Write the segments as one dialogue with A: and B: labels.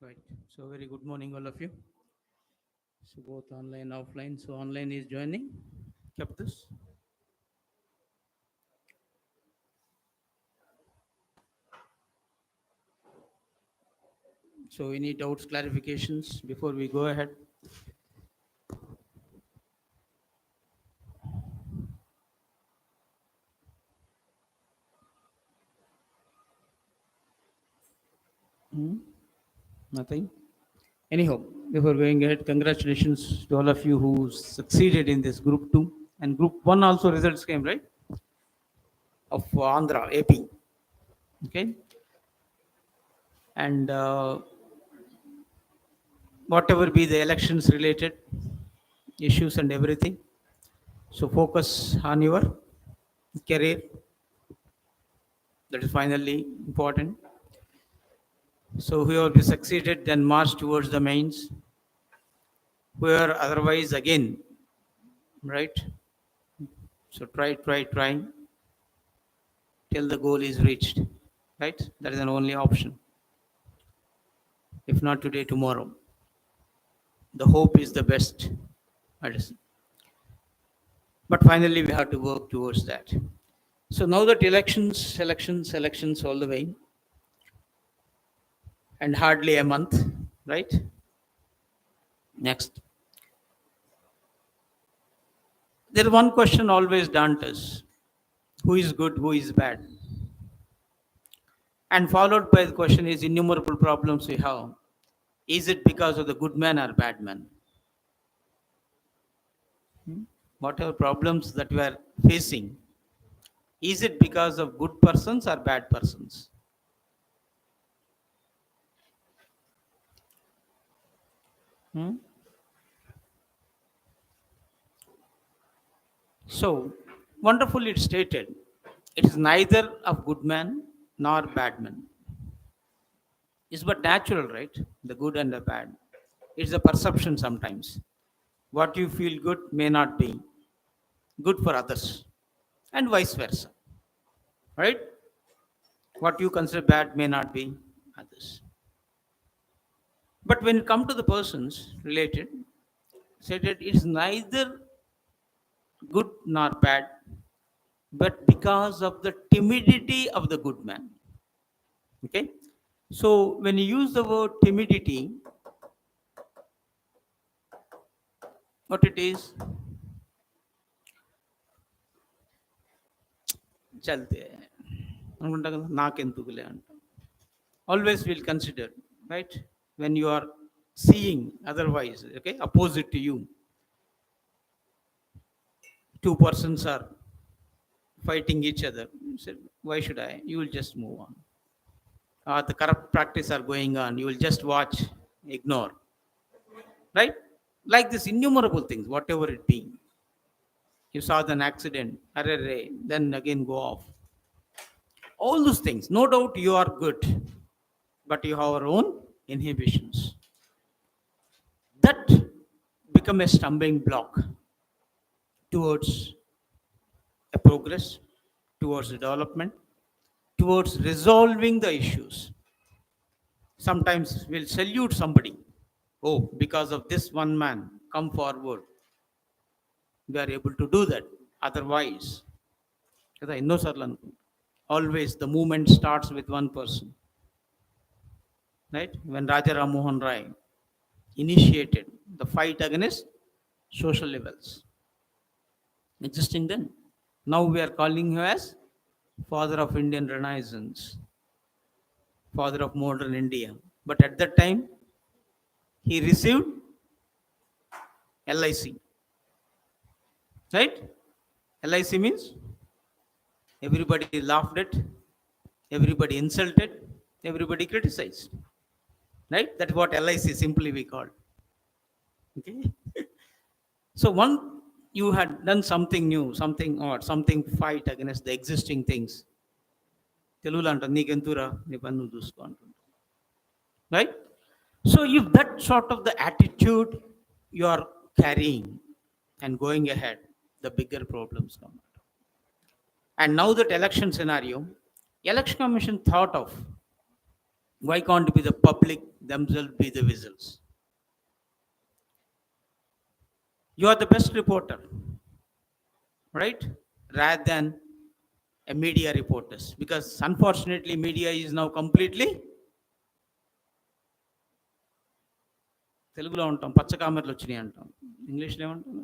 A: Right. So very good morning, all of you. So both online, offline. So online is joining. Kept this. So any doubts, clarifications before we go ahead? Hmm? Nothing. Anyhow, before going ahead, congratulations to all of you who succeeded in this group two and group one also results came right of Andhra AP. Okay, and whatever be the elections related issues and everything. So focus on your career. That is finally important. So whoever succeeded then march towards the mains. Whoever otherwise again, right? So try till the goal is reached, right? That is an only option. If not today, tomorrow. The hope is the best medicine. But finally, we have to work towards that. So now that elections all the way, and hardly a month, right? Next, there is one question always daunts us: who is good, who is bad? And followed by the question is innumerable problems we have. Is it because of the good man or bad man? Whatever problems that we are facing, is it because of good persons or bad persons? Hmm? So, wonderfully stated, it is neither of good man nor bad man. It's but natural, right? The good and the bad. It's a perception sometimes. What you feel good may not be good for others, and vice versa, right? What you consider bad may not be others. But when it comes to the persons related, said that it is neither good nor bad, but because of the timidity of the good man. Okay? So when you use the word timidity, what it is, చల్తే అనుకుంటా కదా నాకెందుకులే అంట always will consider, right? When you are seeing otherwise, okay, opposite to you, two persons are fighting each other. You said, why should I? You will just move on. The corrupt practice are going on. You will just watch, ignore, right? Like this innumerable things, whatever it be. You saw an accident, array, then again go off. All those things. No doubt you are good, but you have your own inhibitions. That become a stumbling block towards a progress, towards development, towards resolving the issues. Sometimes we'll salute somebody. Oh, because of this one man, come forward. We are able to do that. Otherwise, కదా ఎన్నోసార్లు అనుకుంటా always the movement starts with one person, right? When Raja Ram Mohan Rai initiated the fight against social levels existing then, now we are calling him as father of Indian Renaissance, father of modern India. But at that time, he received LIC, right? LIC means everybody laughed at, everybody insulted, everybody criticized, right? That's what LIC simply we called. Okay. So one, you had done something new, something odd, something fight against the existing things. తెలుగులో అంటారు నీకెంతురా నీ పని నువ్వు చూసుకో అంటుంటారు, right? So if that sort of the attitude you are carrying and going ahead, the bigger problems come out. And now that election scenario, election commission thought of Why can't be the public themselves be the whistles? You are the best reporter, right? Rather than a media reporters, because unfortunately media is now completely తెలుగులో ఉంటాం, పచ్చ కామెర్లు వచ్చినాయి అంటాం, ఇంగ్లీష్లో ఏమంటాం?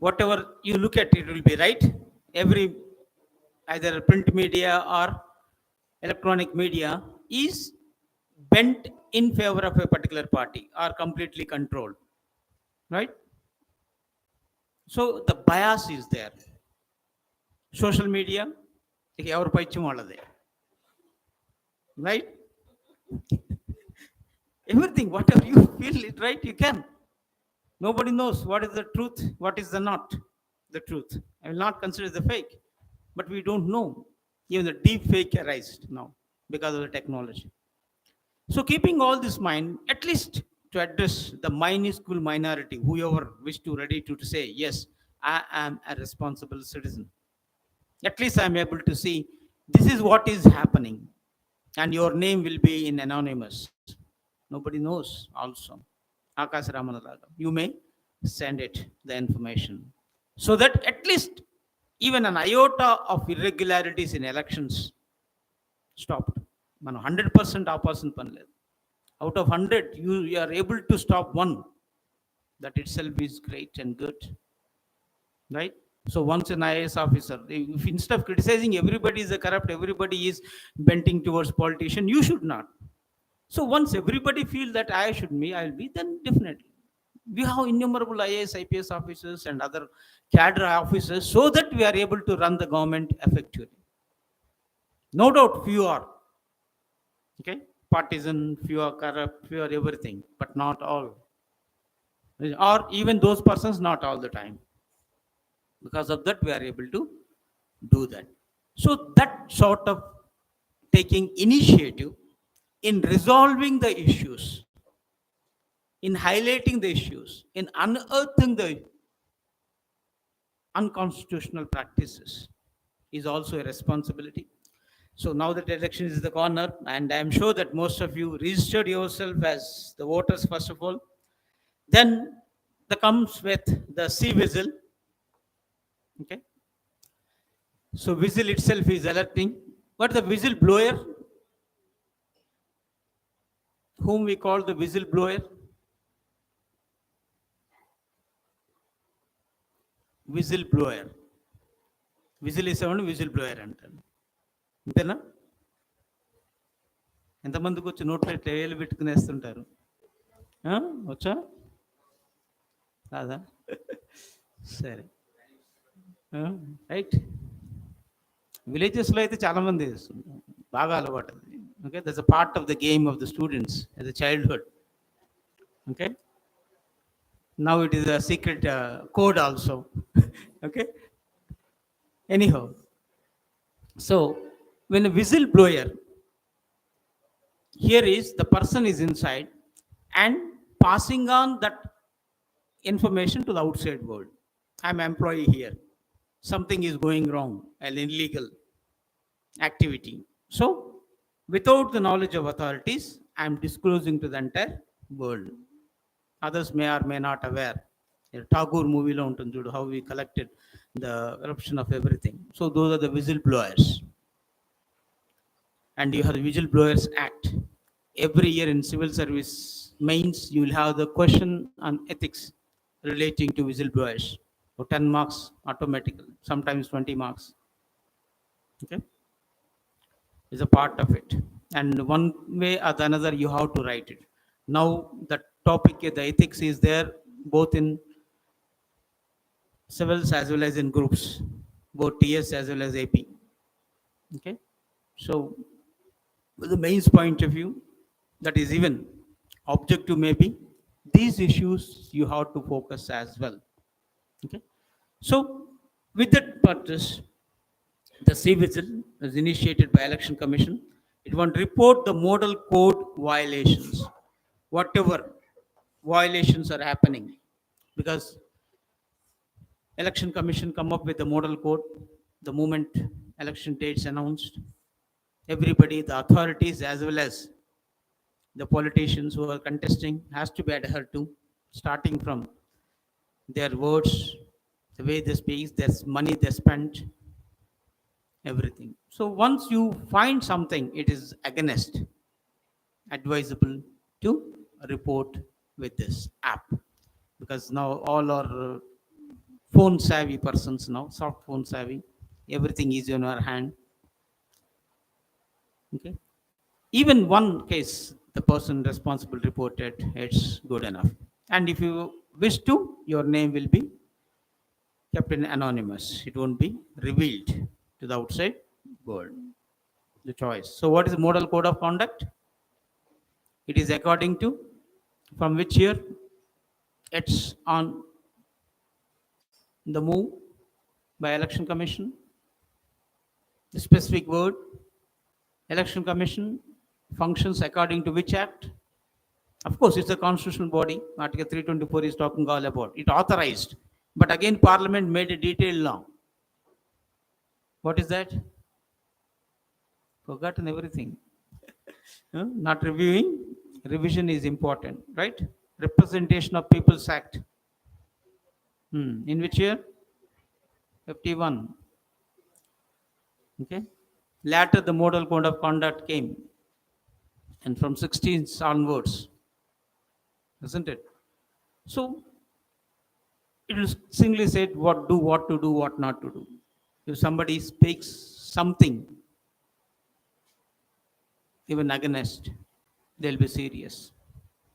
A: Whatever you look at, it will be right. Every either print media or electronic media is bent in favor of a particular party or completely controlled, right? So the bias is there. Social media, ఎవరి పైత్యం వాళ్ళదే, right? Everything, whatever you feel it, right, you can. Nobody knows what is the truth, what is the not the truth. I will not consider the fake, but we don't know. Even the deep fake arised now because of the technology. So keeping all this mind, at least to address the minuscule minority, whoever wish to ready to say, yes, I am a responsible citizen. At least I am able to see this is what is happening, and your name will be in anonymous. Nobody knows also. Akash Ramanalaga. You may send it the information so that at least even an iota of irregularities in elections stopped. మనం 100% ఆపాల్సిన పని లేదు. Out of 100, you are able to stop one. That itself is great and good, right? So once an IAS officer, if instead of criticizing everybody is a corrupt, everybody is bending towards politician, you should not. So once everybody feel that I should be, I will be, then definitely. We have innumerable IAS, IPS officers and other cadre officers so that we are able to run the government effectively. No doubt few are, okay, partisan, few are corrupt, few are everything, but not all. Or even those persons, not all the time. Because of that, we are able to do that. So that sort of taking initiative in resolving the issues, in highlighting the issues, in unearthing the unconstitutional practices is also a responsibility. So now that election is the corner, and I am sure that most of you registered yourself as the voters first of all. Then the comes with the C whistle. Okay. So whistle itself is alerting. What the whistle blower? Whom we call the whistle blower? Whistle blower. Whistle is sound, whistle blower అంటారు. అంతేనా? ఎంతమందికి వచ్చి నోట్లో ఇట్లా వేలు పెట్టుకుని వేస్తుంటారు? వచ్చా? కాదా? సరే, రైట్. విలేజెస్లో అయితే చాలామంది బాగా అలవాటు. Okay, that's a part of the game of the students as a childhood. Okay, now it is a secret code also. Okay, anyhow, so when a whistle blower, here is the person is inside and passing on that information to the outside world. I'm an employee here, something is going wrong, an illegal activity. So without the knowledge of authorities, I'm disclosing to the entire world. Others may or may not aware. Tagore movie lo untundi chudu, how we collected the eruption of everything. So those are the whistleblowers. And you have the Whistleblowers Act. Every year in civil service mains, you will have the question on ethics relating to whistleblowers. So 10 marks automatically, sometimes 20 marks. Okay, is a part of it. And one way or the another, you have to write it. Now the topic, the ethics is there both in civils as well as in groups, both TS as well as AP. Okay, so with the mains point of view, that is even objective maybe, these issues you have to focus as well. Okay, so with that purpose, the C whistle is initiated by Election Commission. It want to report the model code violations, whatever violations are happening, because Election Commission come up with the model code the moment election dates announced. everybody, the authorities as well as the politicians who are contesting, has to be adhered to, starting from their words, the way they speak, their money they spent, everything. So once you find something, it is against, advisable to report with this app, because now all are phone savvy persons now, soft phone savvy. Everything is in our hand. Okay. Even one case, the person responsible reported, it's good enough. And if you wish to, your name will be kept in anonymous. It won't be revealed to the outside world. The choice. So, what is the model code of conduct? It is according to from which year? It's on the move by Election Commission. The specific word, Election Commission functions according to which act? Of course, it's a constitutional body. Article 324 is talking all about it. Authorized, but again, Parliament made a detailed law. What is that? Forgotten everything. Not reviewing. Revision is important, right? Representation of People's Act. In which year? 51. Okay. Later, the Model Code of Conduct came, and from 16th onwards, isn't it? So, it is singly said what to do, what not to do. If somebody speaks something, even against, they'll be serious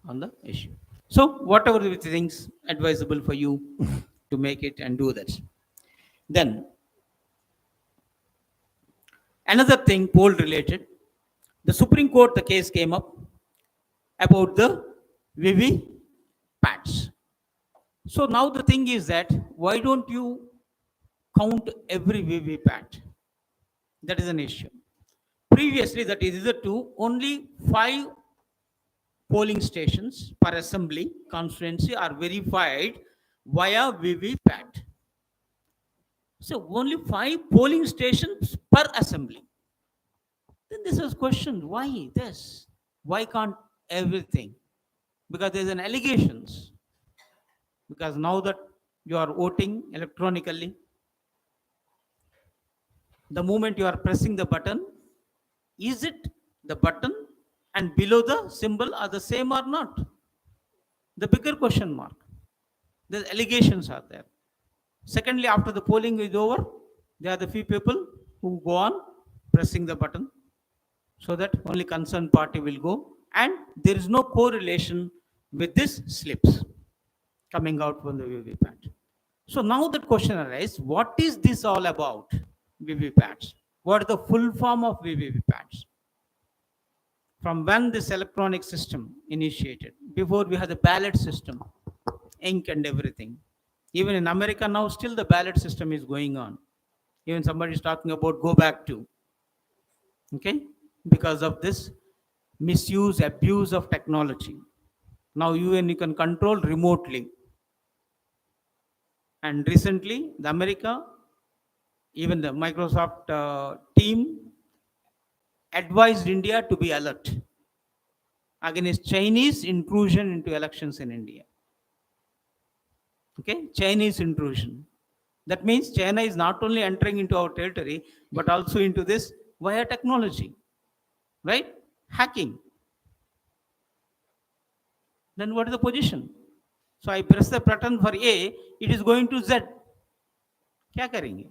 A: on the issue. So, whatever the things advisable for you to make it and do that. Then, another thing, poll related, the Supreme Court, the case came up about the VVPATs. So now the thing is that why don't you count every VVPAT? That is an issue. Previously, that is either to only 5 polling stations per assembly constituency are verified via VVPAT. So only 5 polling stations per assembly. Then this was questioned, why this? Why can't everything? Because there's an allegations. Because now that you are voting electronically, the moment you are pressing the button, is it the button and below the symbol are the same or not? The bigger question mark. The allegations are there. Secondly, after the polling is over, there are the few people who go on pressing the button so that only concerned party will go, and there is no correlation with this slips coming out from the VVPAT. So now that question arises, what is this all about, VVPATs? What is the full form of VVPATs? From when this electronic system initiated? Before we had the ballot system, ink and everything. Even in America now, still the ballot system is going on. Even somebody is talking about go back to. Okay? Because of this misuse, abuse of technology. Now you can control remotely. And recently, the America, even the Microsoft team advised India to be alert against Chinese intrusion into elections in India. Okay, Chinese intrusion. That means China is not only entering into our territory, but also into this via technology, right? Hacking. Then what is the position? So I press the button for A, it is going to Z. Kya karenge?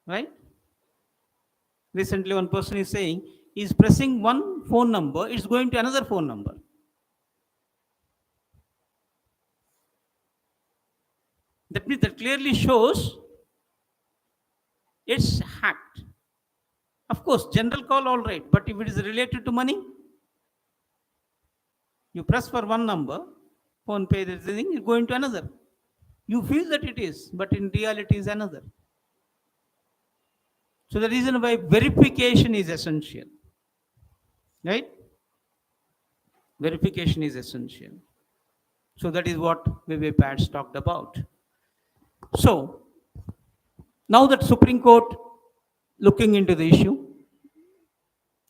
A: Right? Recently, one person is saying, is pressing one phone number, it's going to another phone number. That means that clearly shows it's hacked. Of course, general call, all right, but if it is related to money, you press for one number, phone pay, this thing is going to another. You feel that it is, but in reality is another. So the reason why verification is essential, right? Verification is essential. So that is what VVPATs talked about. So now that Supreme Court looking into the issue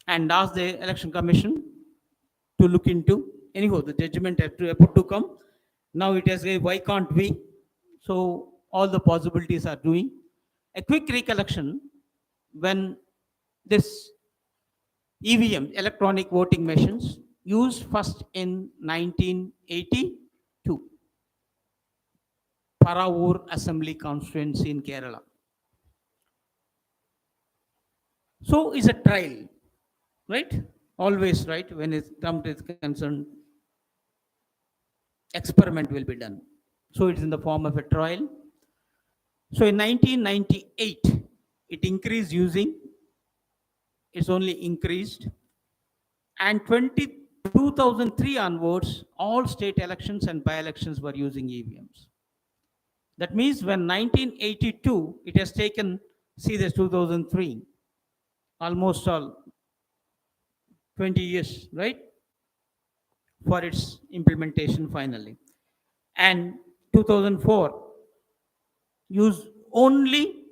A: and asked the election commission to look into. Anyhow, the judgment had to about to come. Now it has why can't we? So all the possibilities are doing. A quick recollection when this EVM, electronic voting machines, used first in 1982, Paravur Assembly Constituency in Kerala. So it's a trial, right? Always, right? When it's Trump is concerned, experiment will be done. So it's in the form of a trial. So in 1998, it increased using, it's only increased. And 2003 onwards, all state elections and by-elections were using EVMs. That means when 1982, it has taken, see this 2003, almost all 20 years, right? For its implementation finally. And 2004, use only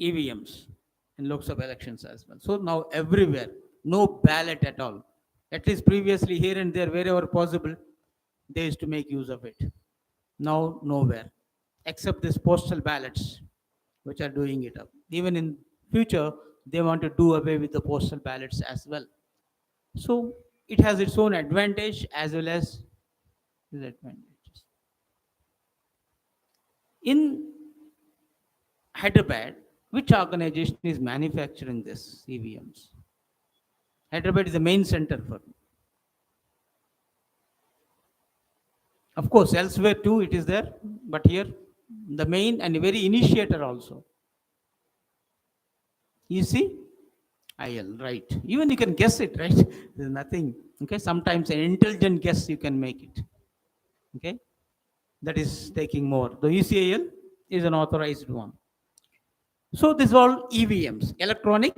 A: EVMs in Lok Sabha elections as well. So now everywhere, no ballot at all. At least previously here and there, wherever possible, they used to make use of it. Now nowhere, except these postal ballots, which are doing it up. Even in future, they want to do away with the postal ballots as well. So it has its own advantage as well as disadvantages. In Hyderabad, which organization is manufacturing this EVMs? Hyderabad is the main center for. Of course, elsewhere too it is there, but here the main and very initiator also. You see, IL, right? Even you can guess it, right? There's nothing. Okay, sometimes an intelligent guess you can make it. Okay, that is taking more. The ECIL is an authorized one. So these are all EVMs, electronic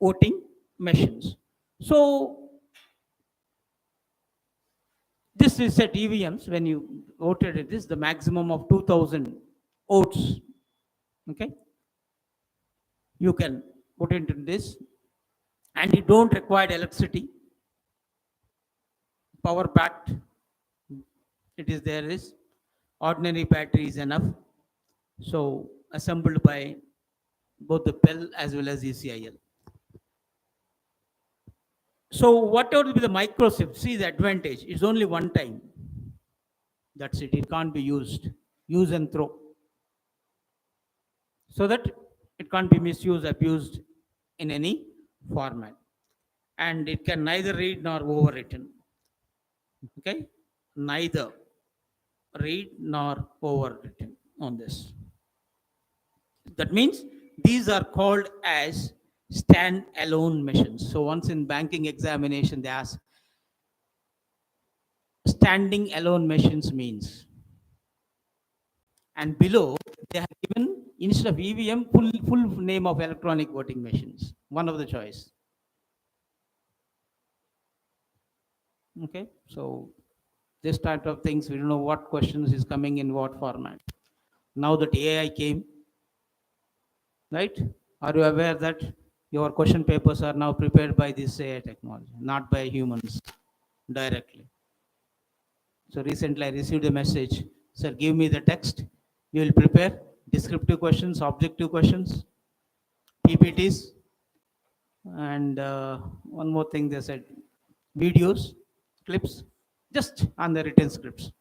A: voting machines. So this is set EVMs when you voted it is the maximum of 2000 votes. Okay, you can put into this, and you don't require electricity. Power packed. It is there is ordinary battery is enough. So assembled by both the PEL as well as ECIL. So whatever will be the microchip, see the advantage, it's only one time. That's it, it can't be used. Use and throw. So that it can't be misused, abused in any format. And it can neither read nor overwritten. Okay? Neither read nor overwritten on this. That means these are called as stand-alone machines. So once in banking examination, they ask standing alone machines means. And below, they have given, instead of EVM, full name of electronic voting machines. One of the choice. Okay, so this type of things, we don't know what questions is coming in what format. Now that AI came, right? Are you aware that your question papers are now prepared by this AI technology, not by humans directly? So recently I received a message, sir, give me the text. You will prepare descriptive questions, objective questions, PPTs, and one more thing they said, videos, clips, just on the written scripts.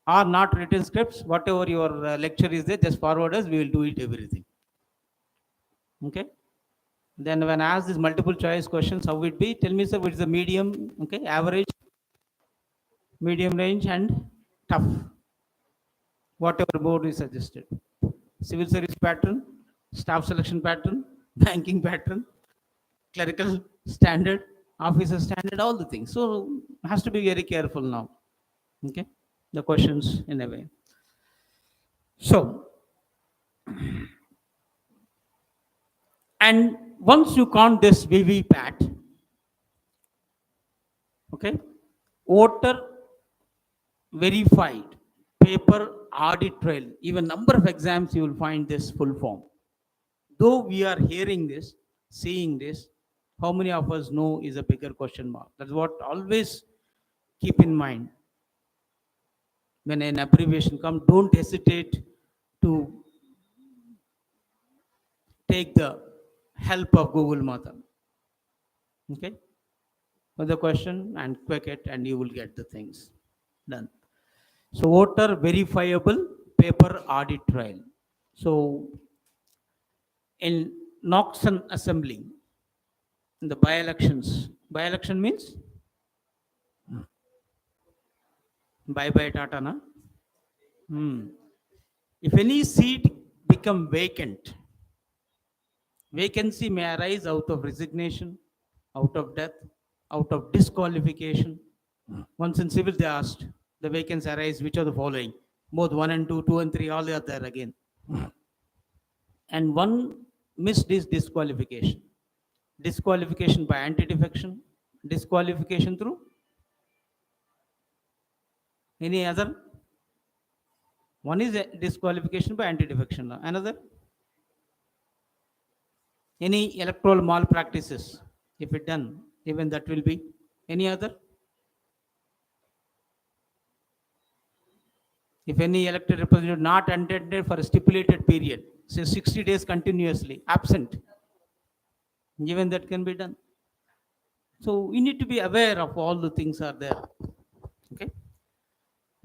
A: Or not written scripts, whatever your lecture is there, just forward us, we will do it everything. Okay? Then when I ask these multiple choice questions, how it be? Tell me, sir, what is the medium, okay, average, medium range, and tough. Whatever board is suggested. Civil service pattern, staff selection pattern, banking pattern, clerical standard, officer standard, all the things. So has to be very careful now. Okay, the questions in a way. So, and once you count this VVPAT, okay, voter verified paper audit trail, even number of exams you will find this full form. Though we are hearing this, seeing this, how many of us know is a bigger question mark. That's what always keep in mind. When an abbreviation comes, don't hesitate to take the help of Google Mata. Okay? For the question and quick it, and you will get the things done. So, voter verifiable paper audit trail. So, in Knoxon Assembly, in the by-election means bye-bye Tata, na? If any seat become vacant, vacancy may arise out of resignation, out of death, out of disqualification. Once in civil, they asked the vacancy arise, which are the following? Both 1 and 2, 2 and 3, all are there again. And one missed is disqualification. Disqualification by anti-defection, disqualification through any other. One is a disqualification by anti-defection. Another, any electoral malpractices, if it done, even that will be. Any other? If any elected representative not attended for a stipulated period, say 60 days continuously, absent, even that can be done. So we need to be aware of all the things are there. Okay.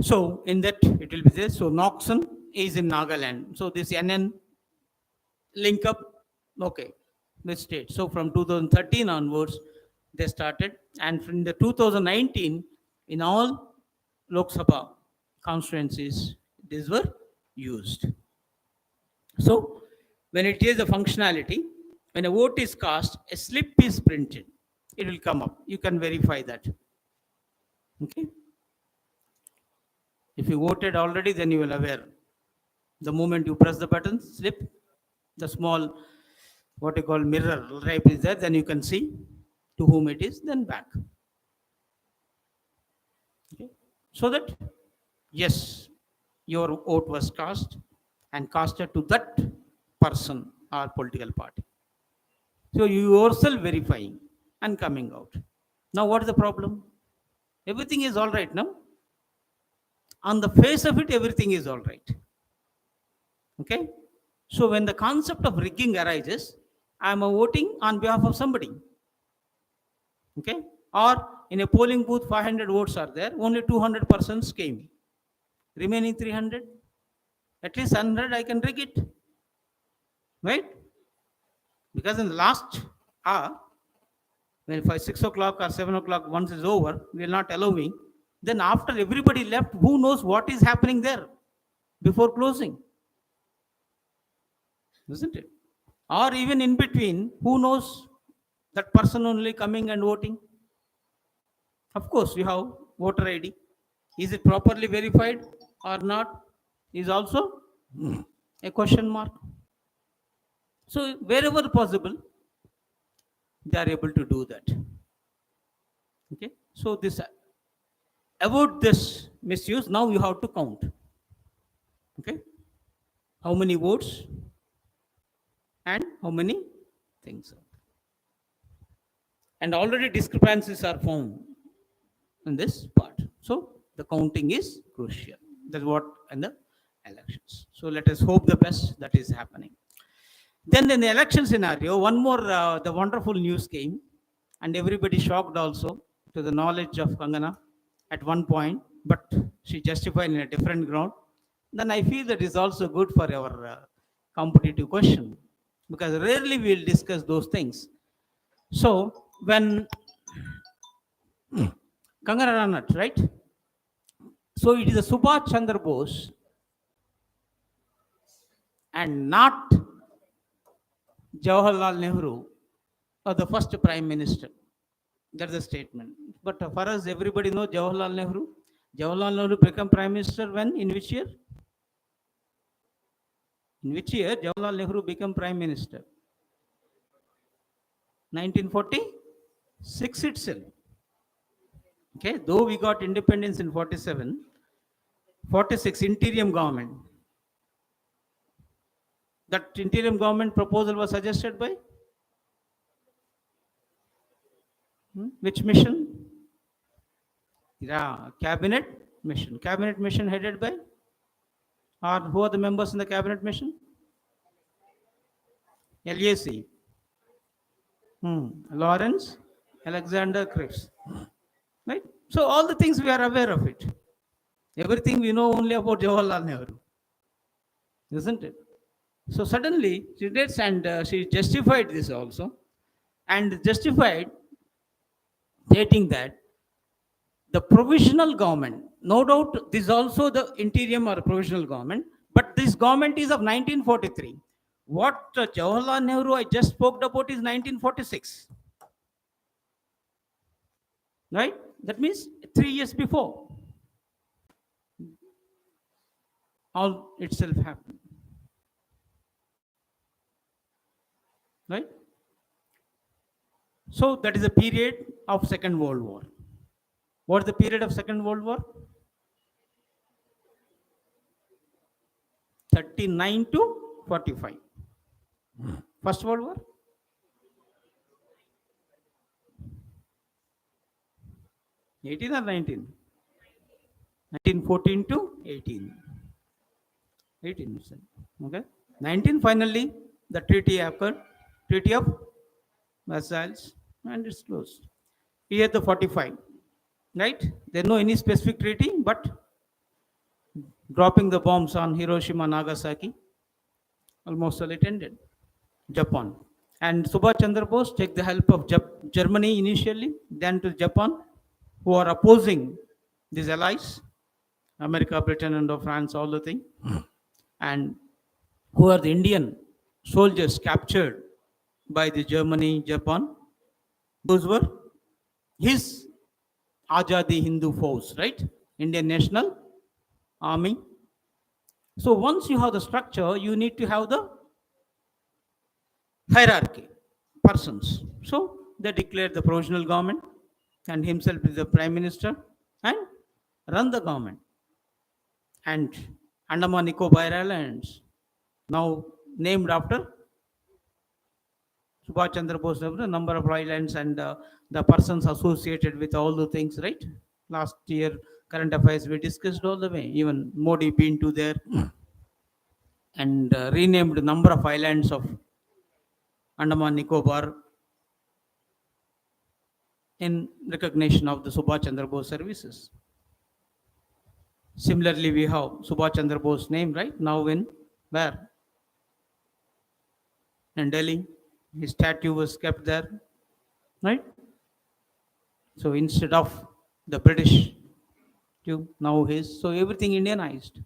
A: So in that it will be there. So Knoxon is in Nagaland. So this NN link up, okay, with state. So from 2013 onwards, they started, and from the 2019, in all Lok Sabha constituencies, these were used. So when it is a functionality, when a vote is cast, a slip is printed. It will come up. You can verify that. Okay. If you voted already, then you will aware. The moment you press the button, slip, the small, what you call mirror type is there, then you can see to whom it is, then back. Okay. So that, yes, your vote was cast and casted to that person or political party. So you yourself verifying and coming out. Now what is the problem? Everything is all right now. On the face of it, everything is all right. Okay? So when the concept of rigging arises, I am voting on behalf of somebody. Okay? Or in a polling booth, 500 votes are there, only 200 persons came. Remaining 300, at least 100 I can rig it. Right? Because in the last hour, when 6 o'clock or 7 o'clock once is over, we are not allowing. Then after everybody left, who knows what is happening there before closing? Isn't it? Or even in between, who knows that person only coming and voting? Of course, you have voter ID. Is it properly verified or not? Is also a question mark. So wherever possible, they are able to do that. Okay. So this, avoid this misuse. Now you have to count. Okay. How many votes and how many things. And already discrepancies are found in this part. So the counting is crucial. That's what in the elections. So let us hope the best that is happening. Then in the election scenario, one more, the wonderful news came, and everybody shocked also to the knowledge of Kangana at one point, but she justified in a different ground. Then I feel that is also good for our competitive question, because rarely we will discuss those things. So when Kangana Ranat, right? So it is a Subhash Chandra Bose and not Jawaharlal Nehru or the first Prime Minister. That's the statement. But for us, everybody knows Jawaharlal Nehru. Jawaharlal Nehru became Prime Minister when? In which year? In which year Jawaharlal Nehru became Prime Minister? 1946 itself. Okay, though we got independence in 47, 46 interim government. That interim government proposal was suggested by which mission? Yeah, cabinet mission. Cabinet mission headed by, or who are the members in the cabinet mission? LAC. Lawrence Alexander Cripps. Right? So all the things we are aware of it. Everything we know only about Jawaharlal Nehru, isn't it? So suddenly she did, and she justified this also, and justified stating that the provisional government, no doubt, this is also the interim or provisional government, but this government is of 1943. What Jawaharlal Nehru I just spoke about is 1946, right? That means 3 years before all itself happened, right? So that is a period of Second World War. What is the period of Second World War? 39 to 45. First World War? 18 or 19? 1914 to 18. 18%. Okay. 19, finally, the treaty occurred. Treaty of Versailles, and it's closed. Here the 45. Right? There no any specific treaty, but dropping the bombs on Hiroshima, Nagasaki, almost all it ended. Japan. And Subhash Chandra Bose take the help of Germany initially, then to Japan, who are opposing these allies, America, Britain, and France, all the thing, and who are the Indian soldiers captured by the Germany, Japan. Those were his Azadi Hindu force, right? Indian National Army. So once you have the structure, you need to have the hierarchy, persons. So they declared the provisional government and himself is the prime minister and run the government. And Andaman Nicobar Islands, now named after Subhash Chandra Bose, the number of islands and the persons associated with all the things, right? Last year, current affairs, we discussed all the way. Even Modi been to there and renamed number of islands of Andaman Nicobar in recognition of the Subhash Chandra Bose services. Similarly, we have Subhash Chandra Bose name, right? Now in where? In Delhi. His statue was kept there, right? So instead of the British, now his, so everything Indianized.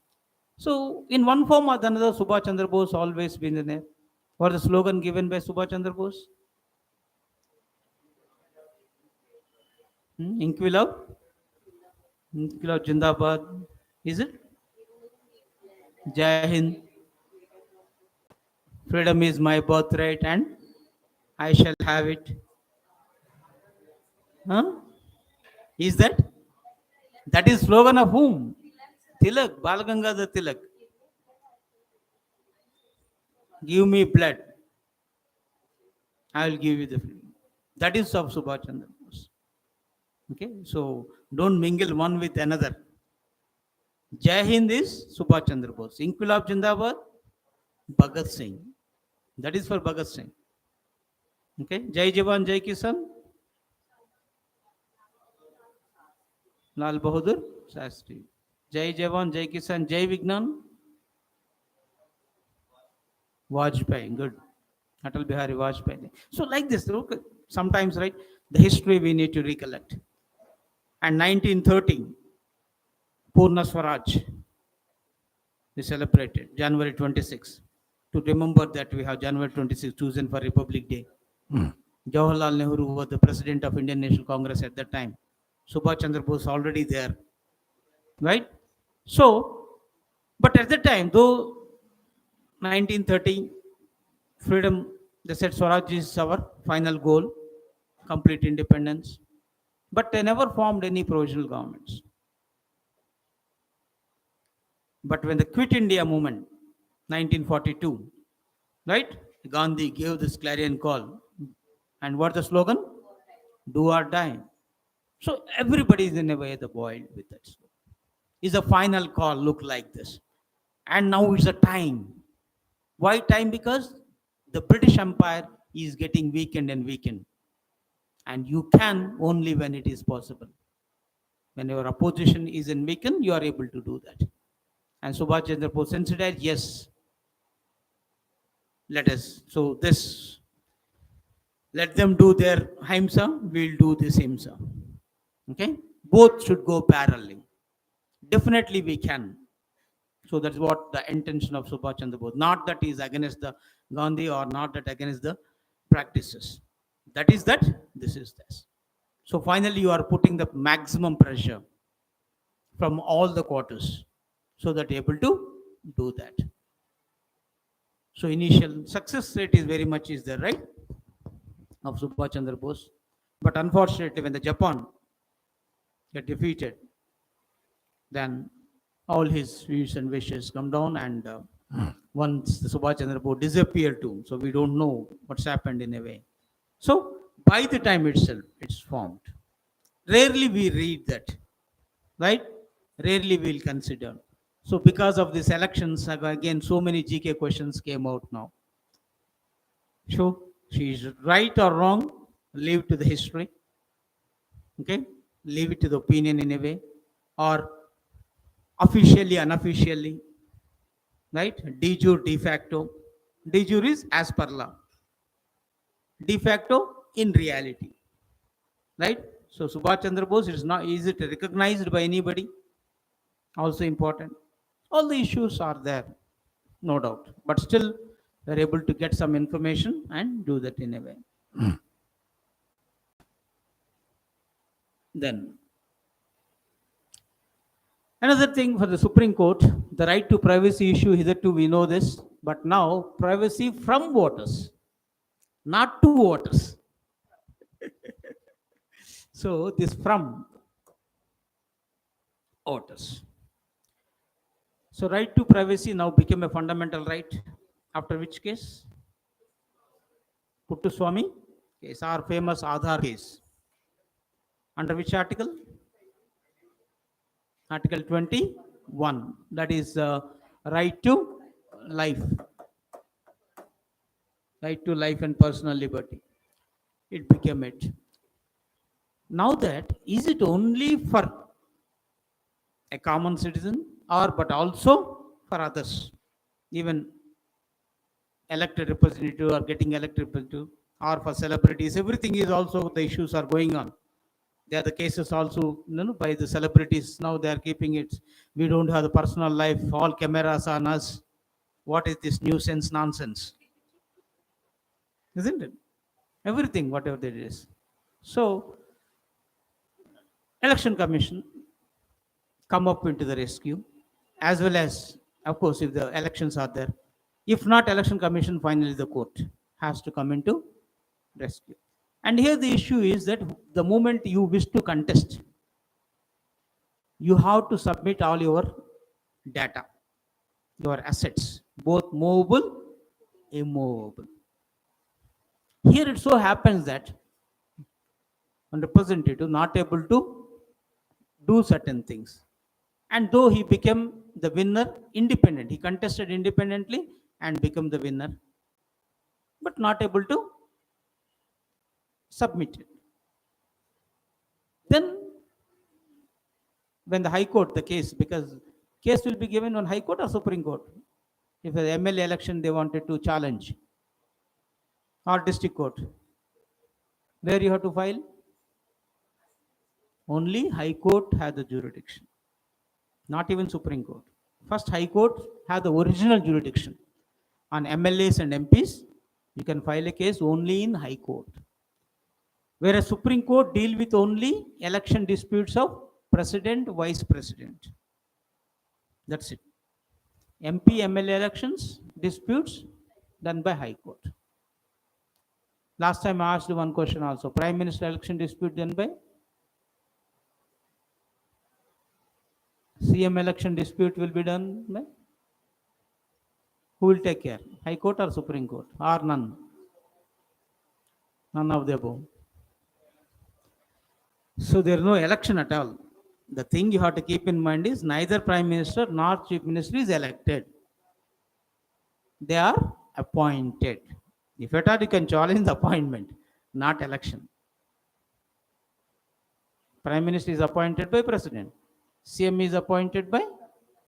A: So in one form or another, Subhash Chandra Bose always been there. What the slogan given by Subhash Chandra Bose? Inquilab? Inquilab Jindabad. Is it? Jai Hind. Freedom is my birthright and I shall have it. Huh? Is that? That is slogan of whom? Tilak, Balagangadhar Tilak. Give me blood. I will give you the freedom. That is of Subhash Chandra Bose. Okay, so don't mingle one with another. Jai Hind is Subhash Chandra Bose. Inquilab Jindabad, Bhagat Singh. That is for Bhagat Singh. Okay, Jai Jawan, Jai Kisan, Lal Bahadur Shastri. Jai Jawan, Jai Kisan, Jai Vignan, Vajpayee. Good. Atal Bihari Vajpayee. So like this, look, sometimes, right, the history we need to recollect. And 1930, Purna Swaraj is celebrated January 26. To remember that we have January 26 chosen for Republic Day. Jawaharlal Nehru was the president of Indian National Congress at that time. Subhash Chandra Bose already there, right? So, but at the time, though 1930 freedom, they said Swaraj is our final goal, complete independence. But they never formed any provisional governments. But when the Quit India movement, 1942, right? Gandhi gave this clarion call. And what the slogan? Do or die. So everybody is in a way the boiled with that slogan. Is a final call look like this? And now it's a time. Why time? Because the British Empire is getting weakened and weakened. And you can only when it is possible. When your opposition is in weakened, you are able to do that. And Subhash Chandra Bose sensitized, yes, let us. So this, let them do their himsa, we'll do this himsa. Okay? Both should go parallelly. Definitely we can. So that's what the intention of Subhash Chandra Bose. Not that he is against the Gandhi or not that against the practices. That is that, this is this. So finally you are putting the maximum pressure from all the quarters so that you're able to do that. So initial success rate is very much is there, right? Of Subhash Chandra Bose. But unfortunately, when the Japan get defeated, then all his views and wishes come down, and once the Subhash Chandra Bose disappeared too, so we don't know what's happened in a way. So by the time itself, it's formed. Rarely we read that, right? Rarely we'll consider. So because of these elections, again, so many GK questions came out now. So she is right or wrong, leave to the history. Okay, leave it to the opinion in a way, or officially, unofficially, right? De jure, de facto. De jure is as per law. De facto in reality, right? So Subhash Chandra Bose is it recognized by anybody? Also important. All the issues are there, no doubt. But still, we're able to get some information and do that in a way. Then, another thing for the Supreme Court, the right to privacy issue, hitherto we know this, but now privacy from voters, not to voters. So, this from voters. So, right to privacy now became a fundamental right. After which case? Puttuswamy case, our famous Aadhaar case. Under which article? Article 21. That is right to life. Right to life and personal liberty. It became it. Now that, is it only for a common citizen or but also for others? Even elected representative or getting elected representative or for celebrities, everything is also the issues are going on. There are the cases also, by the celebrities. Now they are keeping it. We don't have the personal life. All cameras on us. What is this nuisance nonsense? Isn't it? Everything, whatever it is. So, election commission come up into the rescue, as well as, of course, if the elections are there. If not, election commission, finally the court has to come into rescue. And here the issue is that the moment you wish to contest, you have to submit all your data, your assets, both movable, immovable. Here it so happens that a representative not able to do certain things. And though he became the winner independent, he contested independently and became the winner, but not able to submit it. Then when the High Court, the case, because case will be given on High Court or Supreme Court. If the MLA election they wanted to challenge, or District Court, where you have to file? Only High Court has the jurisdiction, not even Supreme Court. First, High Court has the original jurisdiction. On MLAs and MPs, you can file a case only in High Court. Whereas Supreme Court deal with only election disputes of President, Vice President. That's it. MP, MLA elections, disputes done by High Court. Last time I asked one question also. Prime Minister election dispute done by? CM election dispute will be done by? Who will take care? High Court or Supreme Court? Or none? None of the above. So there is no election at all. The thing you have to keep in mind is neither Prime Minister nor Chief Minister is elected. They are appointed. If at all you can challenge the appointment, not election. Prime Minister is appointed by President. CM is appointed by